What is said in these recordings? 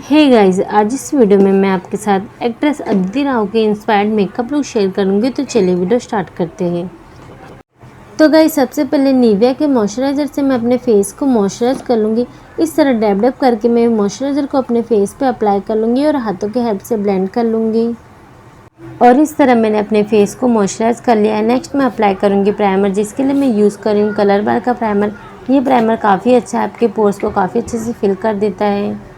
Hey guys, आज इस video में मैं आपके साथ एक्ट्रेस अदिति राव के इंस्पायर्ड मेकअप लुक शेयर करूंगी। तो चलिए वीडियो स्टार्ट करते हैं। तो गाइस, सबसे पहले निविया के मॉइस्चराइज़र से मैं अपने फेस को मॉइस्चराइज कर लूँगी। इस तरह डैब डैब करके मैं मॉइस्चराइज़र को अपने फेस पे अप्लाई कर लूँगी और हाथों के हेल्प से ब्लेंड कर लूँगी। और इस तरह मैंने अपने फेस को मॉइस्चराइज कर लिया है। नेक्स्ट मैं अप्लाई करूँगी प्राइमर, जिसके लिए मैं यूज़ कर रही हूँ कलर बार का प्राइमर। ये प्राइमर काफ़ी अच्छा है, आपके पोर्स को काफ़ी अच्छे से फिल कर देता है।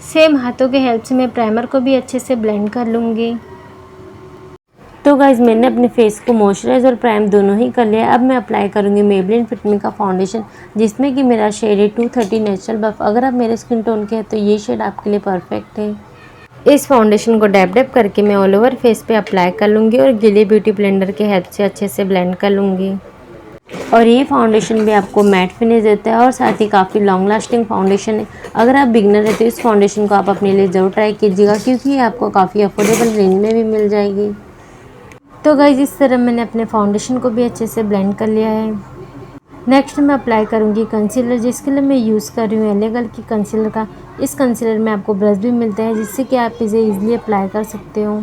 सेम हाथों के हेल्प से मैं प्राइमर को भी अच्छे से ब्लेंड कर लूँगी। तो गाइज, मैंने अपने फेस को मॉइस्चराइज और प्राइम दोनों ही कर लिया। अब मैं अप्लाई करूँगी मेबलिन फिट मी का फाउंडेशन, जिसमें कि मेरा शेड है 230 नेचुरल बफ। अगर आप मेरे स्किन टोन के हैं तो ये शेड आपके लिए परफेक्ट है। इस फाउंडेशन को डैब डैब करके मैं ऑल ओवर फेस पे अप्लाई कर लूँगी और गिली ब्यूटी ब्लेंडर के हेल्प से अच्छे से ब्लेंड कर लूँगी। और ये फाउंडेशन भी आपको मैट फिनिश देता है और साथ ही काफ़ी लॉन्ग लास्टिंग फाउंडेशन है। अगर आप बिगनर है तो इस फाउंडेशन को आप अपने लिए ज़रूर ट्राई कीजिएगा, क्योंकि ये आपको काफ़ी अफोर्डेबल रेंज में भी मिल जाएगी। तो गाइज, इस तरह मैंने अपने फाउंडेशन को भी अच्छे से ब्लेंड कर लिया है। नेक्स्ट मैं अप्लाई करूँगी कंसीलर, जिसके लिए मैं यूज़ कर रही हूँ एलेगल की कंसीलर का। इस कंसीलर में आपको ब्रश भी मिलता है, जिससे कि आप इसे ईजिली अप्लाई कर सकते हो।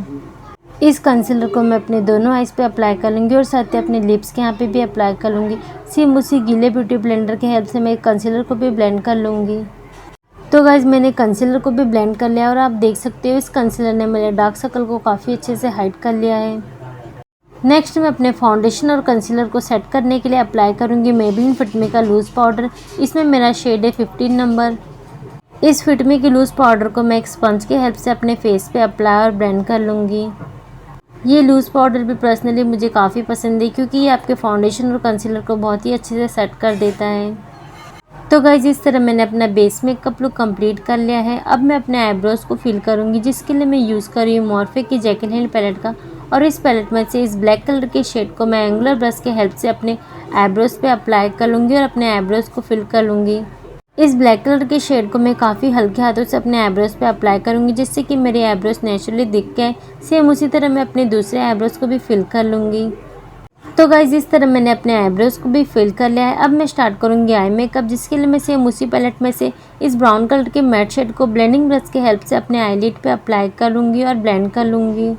इस कंसीलर को मैं अपने दोनों आइज़ पे अप्लाई कर लूँगी और साथ ही अपने लिप्स के यहाँ पे भी अप्लाई कर लूँगी। सेम उसी गीले ब्यूटी ब्लेंडर के हेल्प से मैं कंसीलर को भी ब्लेंड कर लूँगी। तो गाइज, मैंने कंसीलर को भी ब्लेंड कर लिया और आप देख सकते हो इस कंसीलर ने मेरे डार्क सर्कल को काफ़ी अच्छे से हाइड कर लिया है। नेक्स्ट मैं अपने फाउंडेशन और कंसीलर को सेट करने के लिए अप्लाई करूँगी मेबलिन फिट मी का लूज़ पाउडर। इसमें मेरा शेड है 15 नंबर। इस फिट मी के लूज़ पाउडर को मैं एक स्पंज के हेल्प से अपने फेस पे अप्लाई और ब्लेंड कर लूँगी। ये लूज़ पाउडर भी पर्सनली मुझे काफ़ी पसंद है, क्योंकि ये आपके फाउंडेशन और कंसीलर को बहुत ही अच्छे से सेट कर देता है। तो गाइज, इस तरह मैंने अपना बेस मेकअप लुक कंप्लीट कर लिया है। अब मैं अपने आईब्रोज़ को फिल करूँगी, जिसके लिए मैं यूज़ कर रही हूँ मॉर्फे की जैकेट हैंड पैलेट का। और इस पैलेट में से इस ब्लैक कलर के शेड को मैं एंगुलर ब्रश के हेल्प से अपने आईब्रोज़ पे अप्लाई कर लूँगी और अपने आईब्रोज़ को फिल कर लूँगी। इस ब्लैक कलर के शेड को मैं काफ़ी हल्के हाथों से अपने आईब्रोज़ पे अप्लाई करूँगी, जिससे कि मेरे आईब्रोज़ नेचुरली दिख के आए। सेम उसी तरह मैं अपने दूसरे आईब्रोज़ को भी फिल कर लूँगी। तो गाइज, इस तरह मैंने अपने आईब्रोज़ को भी फिल कर लिया है। अब मैं स्टार्ट करूँगी आई मेकअप, जिसके लिए मैं सेम उसी पैलेट में से इस ब्राउन कलर के मैट शेड को ब्लेंडिंग ब्रश के हेल्प से अपने आईलिड पे अप्लाई कर लूँगी और ब्लेंड कर लूँगी।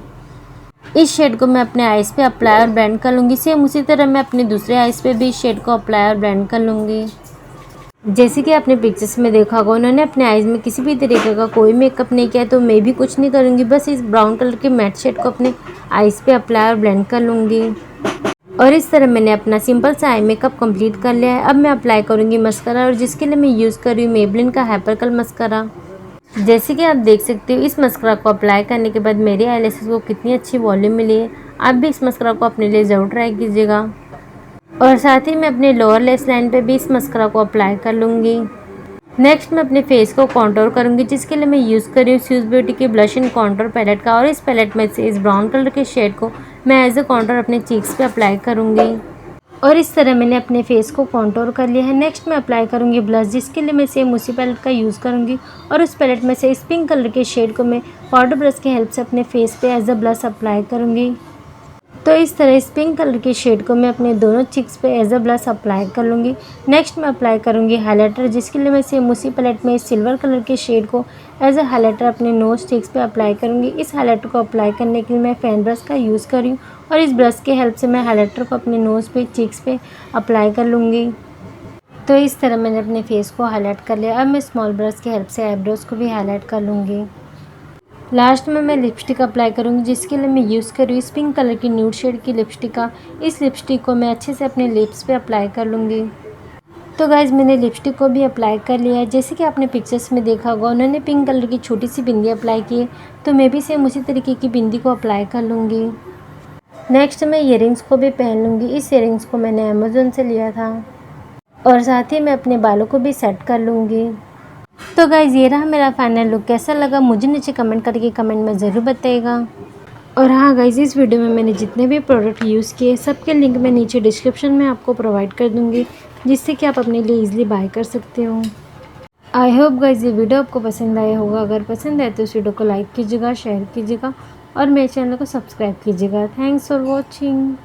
इस शेड को मैं अपने आइज़ पे अप्लाई और ब्लेंड कर लूँगी। सेम उसी तरह मैं अपने दूसरे आइज़ पे भी इस शेड को अप्लाई और ब्लेंड कर लूँगी। जैसे कि आपने पिक्चर्स में देखा होगा, उन्होंने अपने आइज़ में किसी भी तरीके का कोई मेकअप नहीं किया, तो मैं भी कुछ नहीं करूँगी। बस इस ब्राउन कलर के मैट शेड को अपने आइज़ पे अप्लाई और ब्लेंड कर लूँगी। और इस तरह मैंने अपना सिंपल सा आई मेकअप कंप्लीट कर लिया है। अब मैं अप्लाई करूँगी मस्कारा, और जिसके लिए मैं यूज़ कर रही हूँ मेबलिन का हाइपरकल मस्कारा। जैसे कि आप देख सकते हो, इस मस्कारा को अप्लाई करने के बाद मेरे आईलैशेस को कितनी अच्छी वॉल्यूम मिली है। आप भी इस मस्कारा को अपने लिए ज़रूर ट्राई कीजिएगा। और साथ ही मैं अपने लोअर लेस लाइन पे भी इस मस्कारा को अप्लाई कर लूँगी। नेक्स्ट मैं अपने फेस को कॉन्टोर करूँगी, जिसके लिए मैं यूज़ कर रही हूँ स्यूज ब्यूटी की ब्लश एंड कॉन्टोर पैलेट का। और इस पैलेट में से इस ब्राउन कलर के शेड को मैं एज अ कॉन्टोर अपने चीक्स पे अप्लाई करूँगी। और इस तरह मैंने अपने फेस को कॉन्टोर कर लिया है। नेक्स्ट मैं अप्लाई करूँगी ब्लश, जिसके लिए मैं सेम उसी पैलेट का यूज़ करूँगी। और उस पैलेट में से इस पिंक कलर के शेड को मैं पाउडर ब्रश की हेल्प से अपने फेस पे एज अ ब्लश अप्लाई करूँगी। तो इस तरह इस पिंक कलर के शेड को मैं अपने दोनों चिक्स पे एज अ ब्लश अप्लाई कर लूँगी। नेक्स्ट मैं अप्लाई करूँगी हाइलाइटर, जिसके लिए मैं सेम उसी पैलेट में इस सिल्वर कलर के शेड को एज अ हाइलाइटर अपने नोज चिक्स पे अप्लाई करूँगी। इस हाइलाइटर को अप्लाई करने के लिए मैं फैन ब्रश का यूज़ कर रही हूँ, और इस ब्रश के हेल्प से मैं हाइलाइटर को अपने नोज़ पे चिक्स पे अप्लाई कर लूँगी। तो इस तरह मैंने अपने फेस को हाईलाइट कर लिया। अब मैं स्मॉल ब्रश की हेल्प से आईब्रोज़ को भी हाईलाइट कर लूँगी। लास्ट में मैं लिपस्टिक अप्लाई करूँगी, जिसके लिए मैं यूज़ कर रही हूँ इस पिंक कलर की न्यूड शेड की लिपस्टिक का। इस लिपस्टिक को मैं अच्छे से अपने लिप्स पे अप्लाई कर लूँगी। तो गाइज़, मैंने लिपस्टिक को भी अप्लाई कर लिया है। जैसे कि आपने पिक्चर्स में देखा होगा, उन्होंने पिंक कलर की छोटी सी बिंदी अप्लाई की है, तो मैं भी सेम उसी तरीके की बिंदी को अप्लाई कर लूँगी। नेक्स्ट मैं ईयरिंग्स को भी पहन लूँगी। इस ईयरिंग्स को मैंने अमेज़न से लिया था। और साथ ही मैं अपने बालों को भी सेट कर लूँगी। तो गाइज़, ये रहा मेरा फाइनल लुक। कैसा लगा मुझे नीचे कमेंट करके कमेंट में ज़रूर बताइएगा। और हाँ गाइज़, इस वीडियो में मैंने जितने भी प्रोडक्ट यूज़ किए, सबके लिंक मैं नीचे डिस्क्रिप्शन में आपको प्रोवाइड कर दूँगी, जिससे कि आप अपने लिए ईजिली बाय कर सकते हो। आई होप गाइज़ ये वीडियो आपको पसंद आया होगा। अगर पसंद आए तो इस वीडियो को लाइक कीजिएगा, शेयर कीजिएगा और मेरे चैनल को सब्सक्राइब कीजिएगा। Thanks for watching.